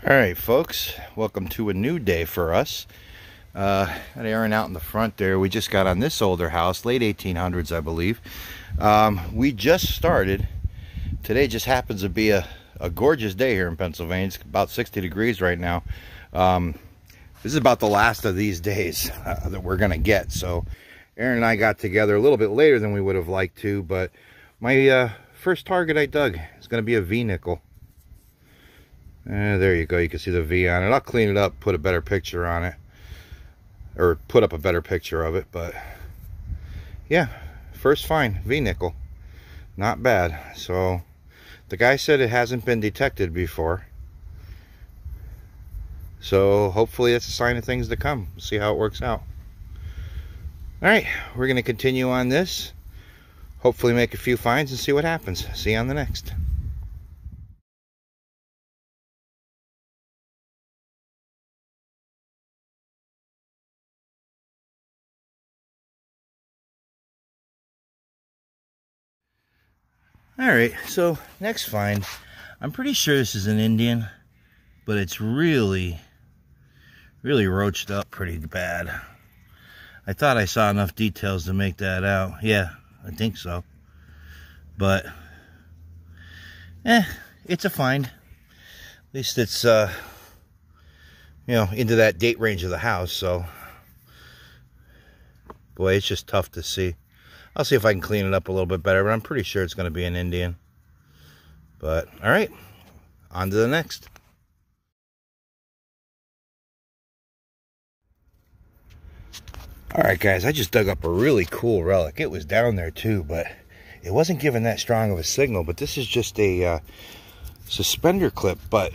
Alright folks, welcome to a new day for us. Got Aaron out in the front there. We just got on this older house, late 1800s I believe. We just started. Today just happens to be a gorgeous day here in Pennsylvania. It's about 60 degrees right now. This is about the last of these days that we're going to get. So Aaron and I got together a little bit later than we would have liked to, but my first target I dug is going to be a V-nickel. There you go, you can see the V on it. I'll clean it up, put a better picture on it, or put up a better picture of it. But yeah, first find, V-nickel, not bad. So the guy said it hasn't been detected before, so hopefully it's a sign of things to come. We'll see how it works out. All right, we're going to continue on this, hopefully make a few finds and see what happens. See you on the next. Alright, so next find. I'm pretty sure this is an Indian, but it's really roached up pretty bad. I thought I saw enough details to make that out. Yeah, I think so. But, it's a find. At least it's, you know, into that date range of the house, so. Boy, it's just tough to see. I'll see if I can clean it up a little bit better, but I'm pretty sure it's going to be an Indian. But, alright, on to the next. Alright guys, I just dug up a really cool relic. It was down there too, but it wasn't giving that strong of a signal. But this is just a suspender clip, but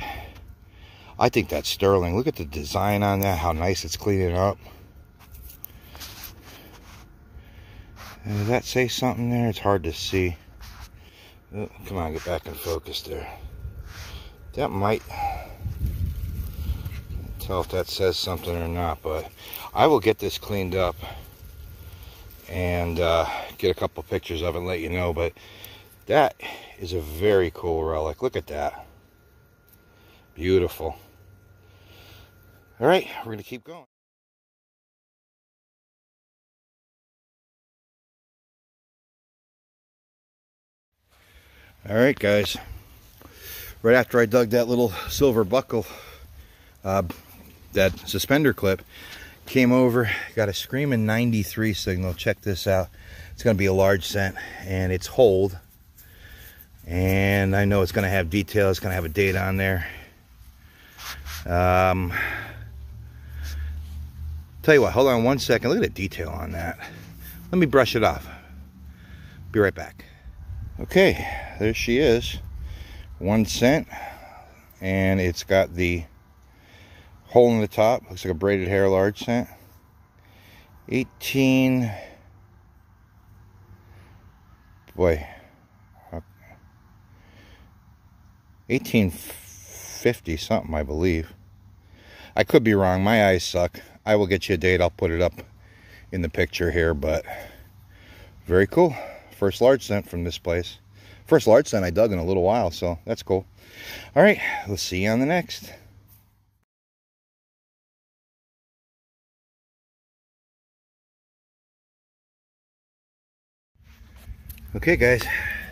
I think that's sterling. Look at the design on that, how nice it's cleaning up. Does that say something there? It's hard to see. Oh, come on, get back in focus there. That might tell if that says something or not, but I will get this cleaned up and get a couple pictures of it and let you know. But that is a very cool relic. Look at that. Beautiful. All right, we're going to keep going. Alright guys, right after I dug that little silver buckle, that suspender clip, came over, got a screaming 93 signal. Check this out. It's going to be a large cent, and it's hold, and I know it's going to have detail. It's going to have a date on there. Tell you what, hold on one second. Look at the detail on that. Let me brush it off. Be right back. Okay, there she is, 1 cent, and it's got the hole in the top. Looks like a braided hair, large cent. 1850 something, I believe. I could be wrong, my eyes suck. I will get you a date, I'll put it up in the picture here, but very cool. First large cent from this place. First large cent I dug in a little while, so that's cool. All right, let's see you on the next. Okay guys,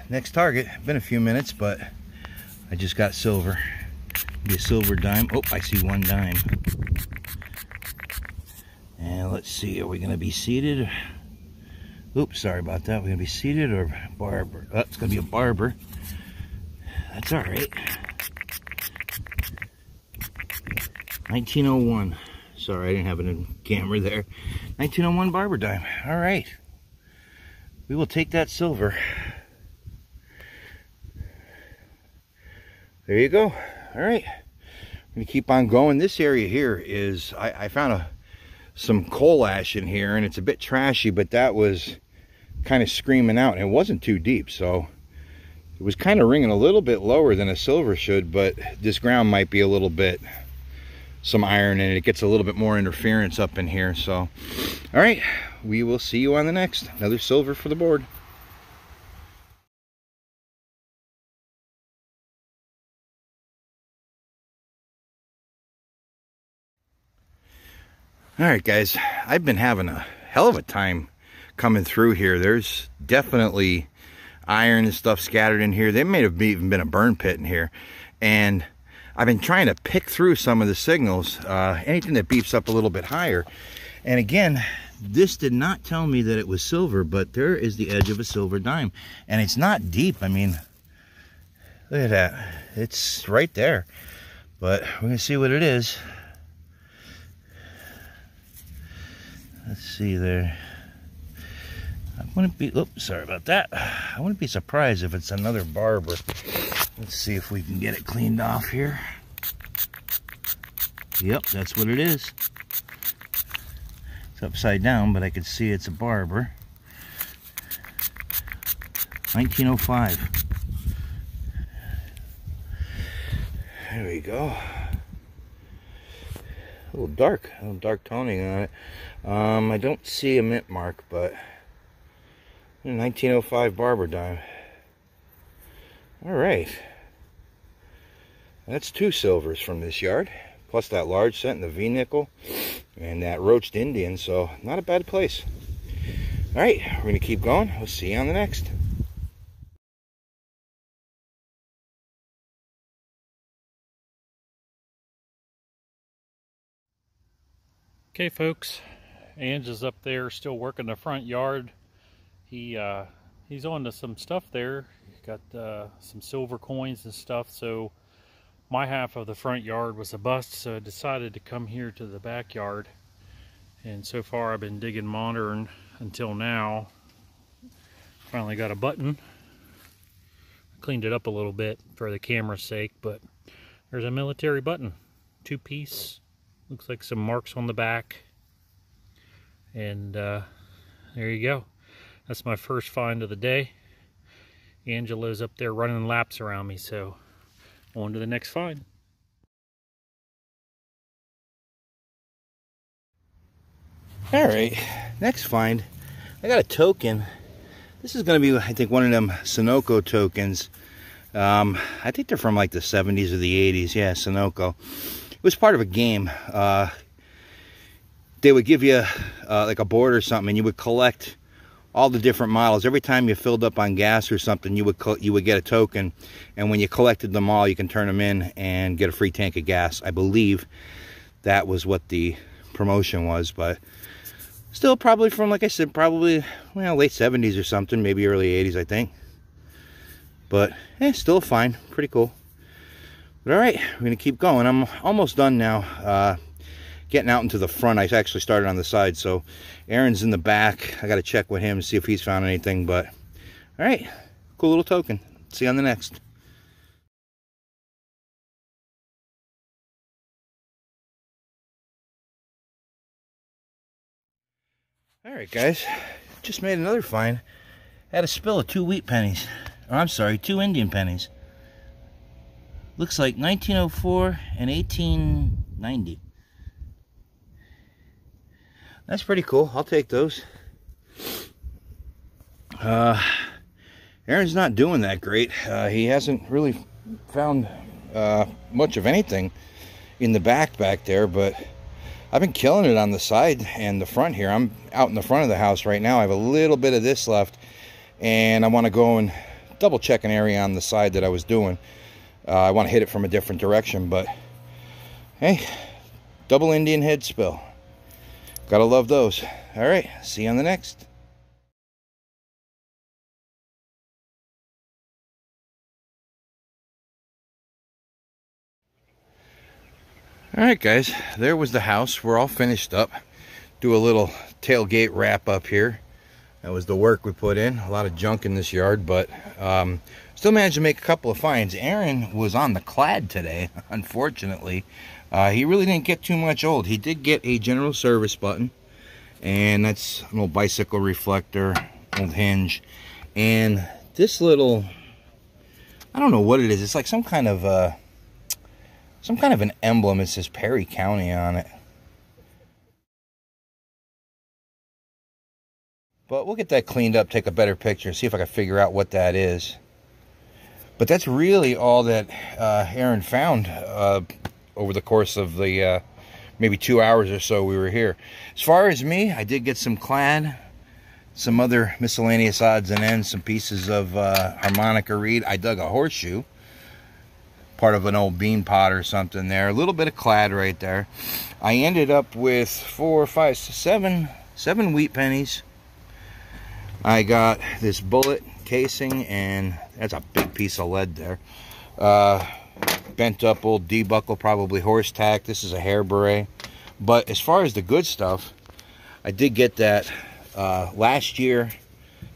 next target. Been a few minutes, but I just got silver. Be a silver dime. Oh, I see one dime. And let's see, are we gonna be seated? Oops, sorry about that. We're going to be seated or barber. Oh, it's going to be a barber. That's all right. 1901. Sorry, I didn't have it in camera there. 1901 barber dime. All right. We will take that silver. There you go. All right. I'm going to keep on going. This area here is, I found some coal ash in here, and it's a bit trashy, but that was kind of screaming out, and it wasn't too deep, so it was kind of ringing a little bit lower than a silver should. But this ground might be a little bit, some iron in it. It gets a little bit more interference up in here. So all right, we will see you on the next. Another silver for the board. All right, guys, I've been having a hell of a time coming through here. There's definitely iron and stuff scattered in here. There may have even been a burn pit in here. And I've been trying to pick through some of the signals, anything that beeps up a little bit higher. And again, this did not tell me that it was silver, but there is the edge of a silver dime. And it's not deep. I mean, look at that. It's right there. But we're going to see what it is. Let's see there. I wouldn't be, oops, sorry about that. I wouldn't be surprised if it's another barber. Let's see if we can get it cleaned off here. Yep, that's what it is. It's upside down, but I can see it's a barber. 1905. There we go. A little dark toning on it. I don't see a mint mark, but 1905 barber dime. All right, that's 2 silvers from this yard, plus that large cent and the V nickel and that roached Indian, so not a bad place. All right, we're gonna keep going. We'll see you on the next. Okay, folks, Ange is up there still working the front yard. He's on to some stuff there. He's got some silver coins and stuff. So my half of the front yard was a bust, so I decided to come here to the backyard. And so far I've been digging modern until now. Finally got a button. Cleaned it up a little bit for the camera's sake, but there's a military button, 2-piece. Looks like some marks on the back. And there you go. That's my first find of the day. Angela's up there running laps around me, so on to the next find. All right, next find. I got a token. This is going to be, I think, one of them Sunoco tokens. I think they're from like the 70s or the 80s. Yeah, Sunoco. It was part of a game. They would give you like a board or something, and you would collect all the different models. Every time you filled up on gas or something, you would get a token, and when you collected them all, you can turn them in and get a free tank of gas. I believe that was what the promotion was, but still probably from, like I said, probably, well, late 70s or something, maybe early 80s, I think. But still fine, pretty cool. But all right, we're gonna keep going. I'm almost done now. Getting out into the front. I actually started on the side, so Aaron's in the back. I got to check with him, see if he's found anything. But all right, cool little token. See you on the next. All right, guys, just made another find. Had a spill of 2 wheat pennies. Or I'm sorry, 2 Indian pennies. Looks like 1904 and 1890. That's pretty cool. I'll take those. Aaron's not doing that great. He hasn't really found much of anything in the back there, but I've been killing it on the side and the front here. I'm out in the front of the house right now. I have a little bit of this left, and I want to go and double check an area on the side that I was doing. I want to hit it from a different direction, but hey, double Indian head spill. Gotta love those. All right, see you on the next. All right, guys, there was the house. We're all finished up. Do a little tailgate wrap up here. That was the work we put in. A lot of junk in this yard, but still managed to make a couple of finds. Aaron was on the clad today, unfortunately. He really didn't get too much old. He did get a general service button, and that's an old bicycle reflector, old hinge, and this little, I don't know what it is. It's like some kind of an emblem. It says Perry County on it. But we'll get that cleaned up, take a better picture, see if I can figure out what that is. But that's really all that Aaron found over the course of the maybe 2 hours or so we were here. As far as me, I did get some clad, some other miscellaneous odds and ends, some pieces of harmonica reed. I dug a horseshoe, part of an old bean pot or something there. A little bit of clad right there. I ended up with 4, 5, 7 wheat pennies. I got this bullet casing, and that's a big piece of lead there. Bent up old D-buckle, probably horse tack. This is a hair beret. But as far as the good stuff, I did get that last year,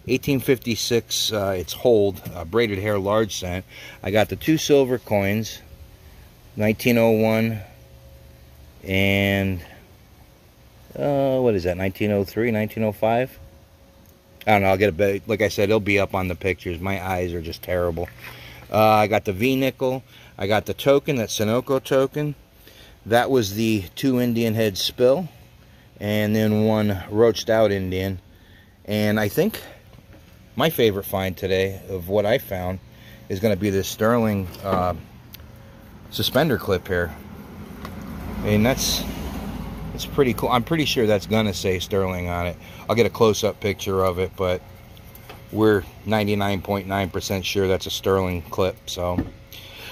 1856, it's hold, braided hair large cent. I got the 2 silver coins, 1901 and what is that, 1903, 1905? I don't know, I'll get a bit, like I said, it'll be up on the pictures. My eyes are just terrible. I got the V nickel. I got the token, that Sunoco token. That was the 2 Indian head spill, and then 1 roached out Indian. And I think my favorite find today of what I found is going to be this sterling suspender clip here. And that's pretty cool. I'm pretty sure that's going to say sterling on it. I'll get a close-up picture of it, but we're 99.9% sure that's a sterling clip. So,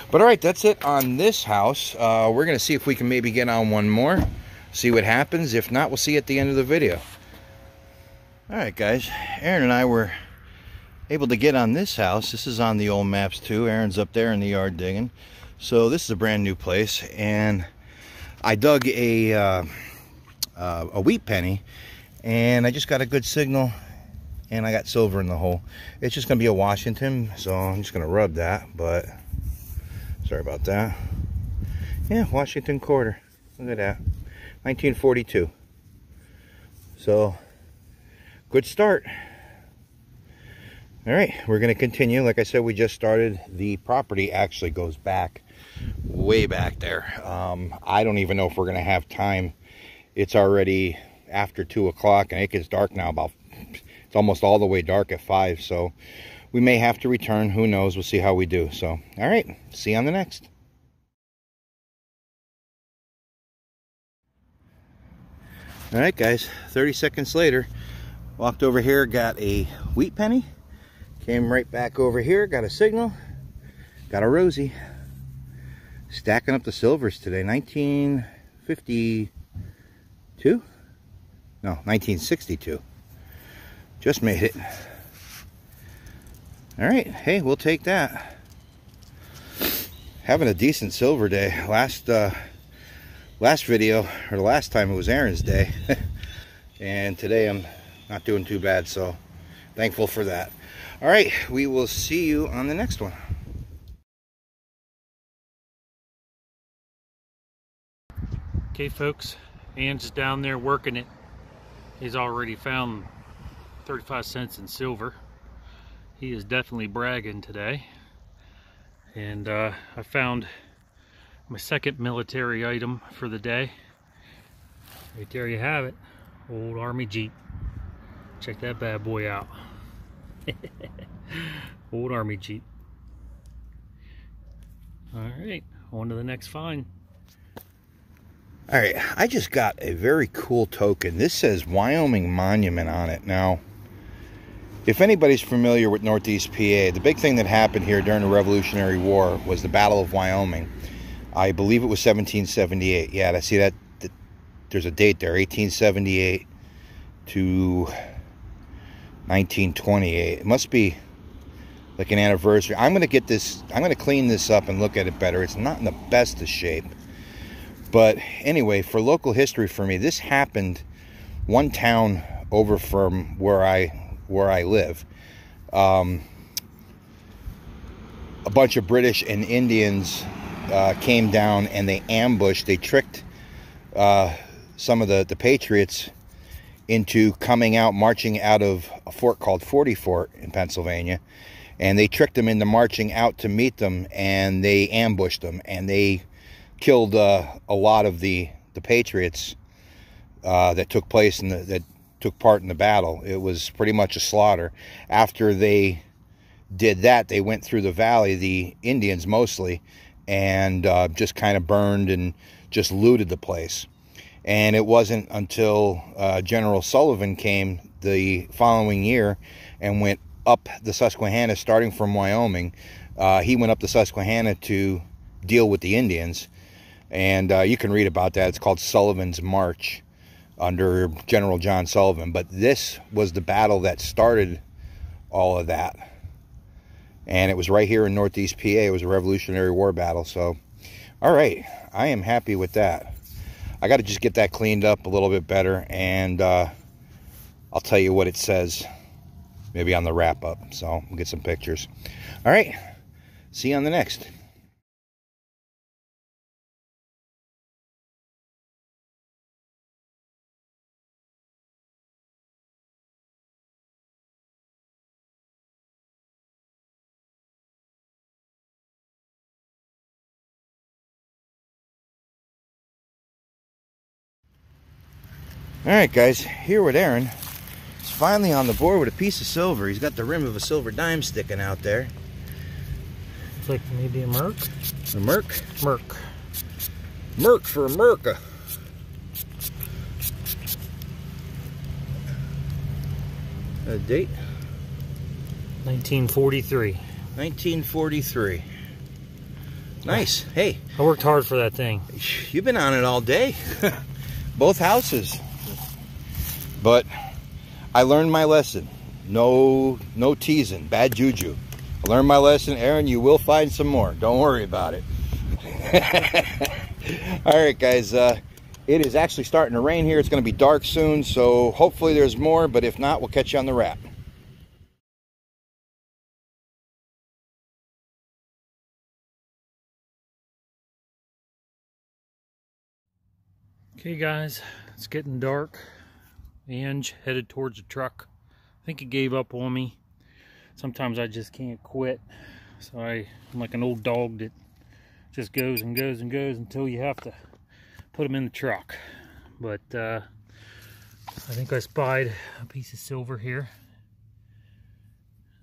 but all right, that's it on this house. We're going to see if we can maybe get on one more, see what happens. If not, we'll see you at the end of the video. All right, guys, Aaron and I were able to get on this house. This is on the old maps too. Aaron's up there in the yard digging. So this is a brand new place, and I dug a wheat penny, and I just got a good signal, and I got silver in the hole. It's just gonna be a Washington, so I'm just gonna rub that, but sorry about that. Yeah, Washington quarter. Look at that, 1942. So good start. All right, we're going to continue. Like I said, we just started. The property actually goes back, way back there. I don't even know if we're going to have time. It's already after 2 o'clock, and it gets dark now. It's almost all the way dark at 5, so we may have to return. Who knows? We'll see how we do. So, all right, see you on the next. All right, guys, 30 seconds later, walked over here, got a wheat penny. Came right back over here, got a signal, got a Rosie. Stacking up the silvers today. 1952? No, 1962. Just made it. All right, hey, we'll take that. Having a decent silver day. Last video, or the last time, it was Aaron's day. And today I'm not doing too bad, so thankful for that. All right, we will see you on the next one. Okay, folks, Ange's down there working it. He's already found 35 cents in silver. He is definitely bragging today. And I found my second military item for the day. Right there you have it. Old Army Jeep. Check that bad boy out. Old Army Jeep. Alright, on to the next find. Alright, I just got a very cool token. This says Wyoming Monument on it. Now, if anybody's familiar with Northeast PA, the big thing that happened here during the Revolutionary War was the Battle of Wyoming. I believe it was 1778. Yeah, I see that there's a date there, 1878 to 1928. It must be like an anniversary. I'm going to get this, I'm going to clean this up and look at it better. It's not in the best of shape. But anyway, for local history for me, this happened one town over from where I live. A bunch of British and Indians came down, and they ambushed, they tricked some of the Patriots into coming out, marching out of a fort called 40 Fort in Pennsylvania. And they tricked them into marching out to meet them, and they ambushed them, and they killed a lot of the Patriots that took place that took part in the battle. It was pretty much a slaughter. After they did that, they went through the valley, the Indians mostly, and just kind of burned and just looted the place. And it wasn't until General Sullivan came the following year and went up the Susquehanna, starting from Wyoming. He went up the Susquehanna to deal with the Indians. And you can read about that. It's called Sullivan's March under General John Sullivan. But this was the battle that started all of that. And it was right here in Northeast PA. It was a Revolutionary War battle. So, all right. I am happy with that. I got to just get that cleaned up a little bit better. And I'll tell you what it says maybe on the wrap-up. So, we'll get some pictures. All right. See you on the next. Alright guys, here with Aaron. He's finally on the board with a piece of silver. He's got the rim of a silver dime sticking out there. It's like maybe a merc? A merc? Merc. Merc for America. A date? 1943. 1943. Nice. Hey. I worked hard for that thing. You've been on it all day. Both houses. But I learned my lesson. No teasing. Bad juju. I learned my lesson. Aaron, you will find some more. Don't worry about it. Alright guys, it is actually starting to rain here. It's going to be dark soon, so hopefully there's more, but if not, we'll catch you on the wrap. Okay guys, it's getting dark. Ange headed towards the truck. I think he gave up on me. Sometimes I just can't quit. So I'm like an old dog that just goes and goes and goes until you have to put him in the truck. But I think I spied a piece of silver here.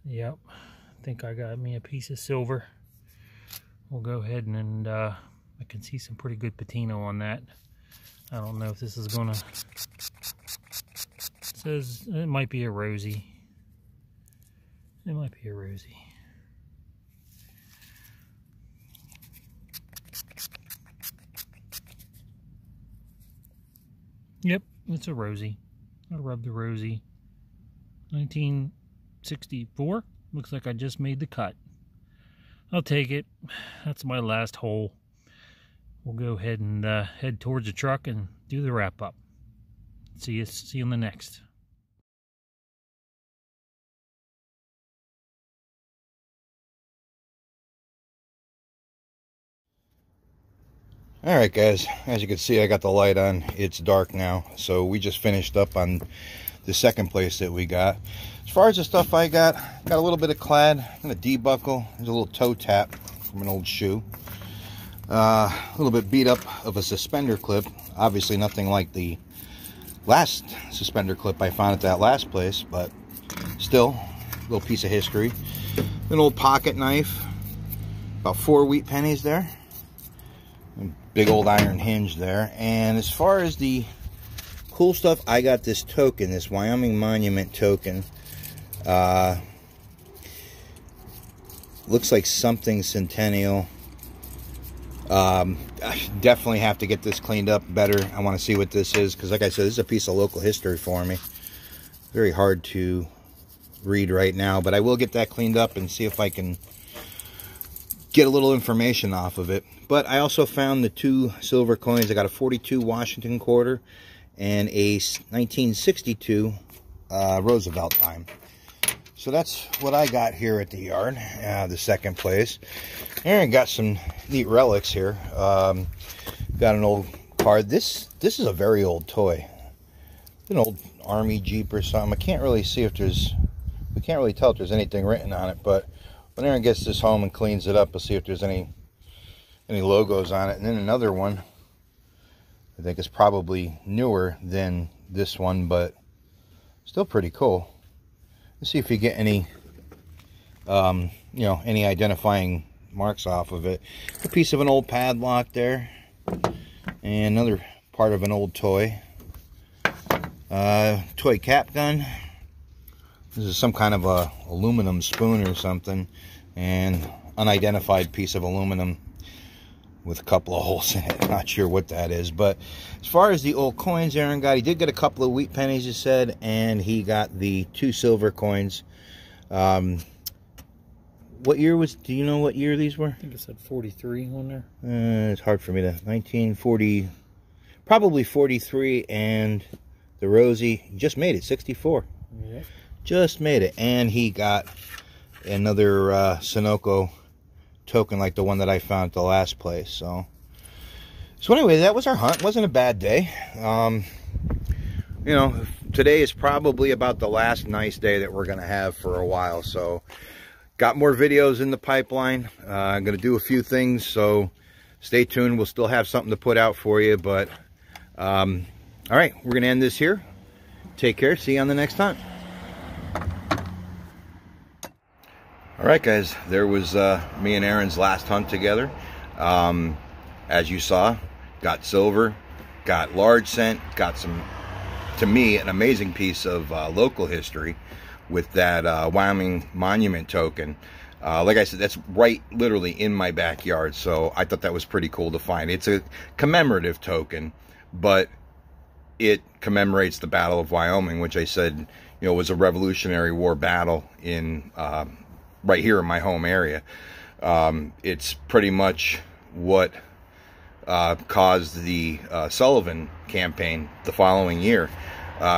Yep, I think I got me a piece of silver. We'll go ahead and I can see some pretty good patina on that. I don't know if this is gonna, it says it might be a rosy. It might be a rosy. Yep, it's a rosy. I rubbed the rosy. 1964. Looks like I just made the cut. I'll take it. That's my last hole. We'll go ahead and head towards the truck and do the wrap up. See you on the next. Alright guys, as you can see I got the light on. It's dark now, so we just finished up on the second place that we got. As far as the stuff I got a little bit of clad and a debuckle. There's a little toe tap from an old shoe. A little bit beat up of a suspender clip. Obviously nothing like the last suspender clip I found at that last place, but still a little piece of history. An old pocket knife, about 4 wheat pennies there, and big old iron hinge there. And as far as the cool stuff, I got this token, this Wyoming Monument token. Looks like something centennial. I definitely have to get this cleaned up better. I want to see what this is, because like I said, this is a piece of local history for me. Very hard to read right now, but I will get that cleaned up and see if I can get a little information off of it. But I also found the 2 silver coins. I got a 42 Washington quarter and a 1962 Roosevelt dime. So that's what I got here at the yard, the second place. Aaron got some neat relics here. Got an old card. This is a very old toy. An old Army Jeep or something. I can't really see if there's, we can't really tell if there's anything written on it, but when Aaron gets this home and cleans it up, we'll see if there's any logos on it. And then another one, I think is probably newer than this one, but still pretty cool. Let's see if we get any, you know, any identifying marks off of it. A piece of an old padlock there, and another part of an old toy. Toy cap gun. This is some kind of a aluminum spoon or something, and unidentified piece of aluminum with a couple of holes in it. Not sure what that is. But as far as the old coins Aaron got, he did get a couple of wheat pennies, he said, and he got the 2 silver coins. What year was, do you know what year these were? I think it said 43 on there. It's hard for me to, 1940, probably 43, and the Rosie just made it, 64. Yep. Just made it. And he got another Sunoco token like the one that I found at the last place. So anyway, that was our hunt. Wasn't a bad day. You know, today is probably about the last nice day that we're going to have for a while. So got more videos in the pipeline. I'm going to do a few things, so stay tuned. We'll still have something to put out for you. But all right, we're going to end this here. Take care. See you on the next hunt. All right, guys, there was me and Aaron's last hunt together. As you saw, got silver, got large cent, got some, to me, an amazing piece of local history with that Wyoming monument token. Like I said, that's right literally in my backyard, so I thought that was pretty cool to find. It's a commemorative token, but it commemorates the Battle of Wyoming, which I said, you know, was a Revolutionary War battle in right here in my home area. It's pretty much what caused the Sullivan campaign the following year.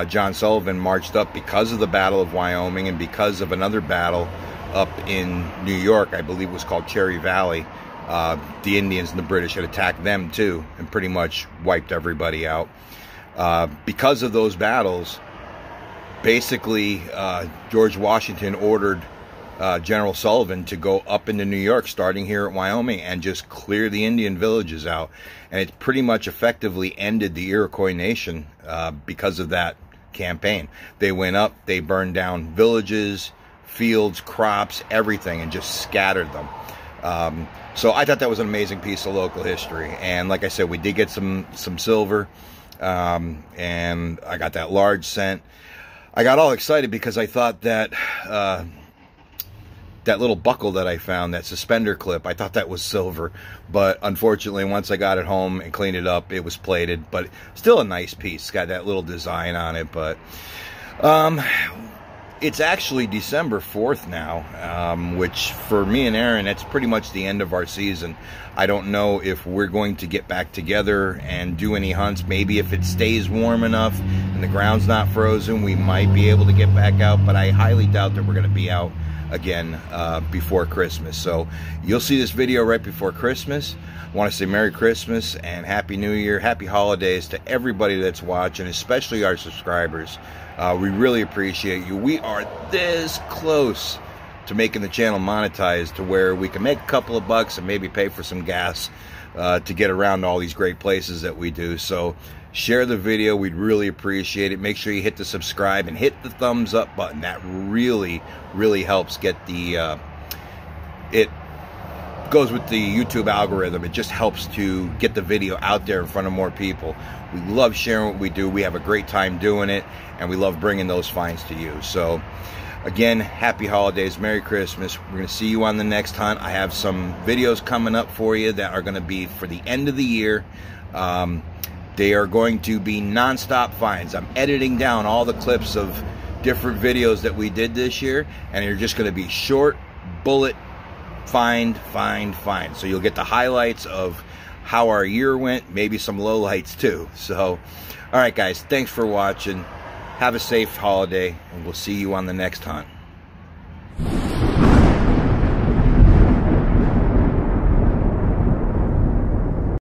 John Sullivan marched up because of the Battle of Wyoming and because of another battle up in New York, I believe it was called Cherry Valley. The Indians and the British had attacked them too and pretty much wiped everybody out. Because of those battles, basically George Washington ordered General Sullivan to go up into New York, starting here at Wyoming, and just clear the Indian villages out. And it pretty much effectively ended the Iroquois Nation because of that campaign. They went up, they burned down villages, fields, crops, everything, and just scattered them. So I thought that was an amazing piece of local history. And like I said, we did get some silver, and I got that large cent. I got all excited because I thought that that little buckle that I found, that suspender clip, I thought that was silver, but unfortunately once I got it home and cleaned it up, it was plated. But still a nice piece. It's got that little design on it. But it's actually December 4th now, which for me and Aaron, that's pretty much the end of our season. I don't know if we're going to get back together and do any hunts. Maybe if it stays warm enough and the ground's not frozen, we might be able to get back out, but I highly doubt that we're going to be out again before Christmas. So you'll see this video right before Christmas. I want to say Merry Christmas and Happy New Year, Happy Holidays to everybody that's watching, especially our subscribers. We really appreciate you. We are this close to making the channel monetized to where we can make a couple of bucks and maybe pay for some gas to get around all these great places that we do. So share the video. We'd really appreciate it. Make sure you hit the subscribe and hit the thumbs up button. That really, really helps get the, it goes with the YouTube algorithm. It just helps to get the video out there in front of more people. We love sharing what we do. We have a great time doing it, and we love bringing those finds to you. So again, happy holidays, Merry Christmas. We're going to see you on the next hunt. I have some videos coming up for you that are going to be for the end of the year. They are going to be non-stop finds. I'm editing down all the clips of different videos that we did this year, and they're just going to be short, bullet, find. So you'll get the highlights of how our year went, maybe some lowlights too. So, all right, guys, thanks for watching. Have a safe holiday, and we'll see you on the next hunt.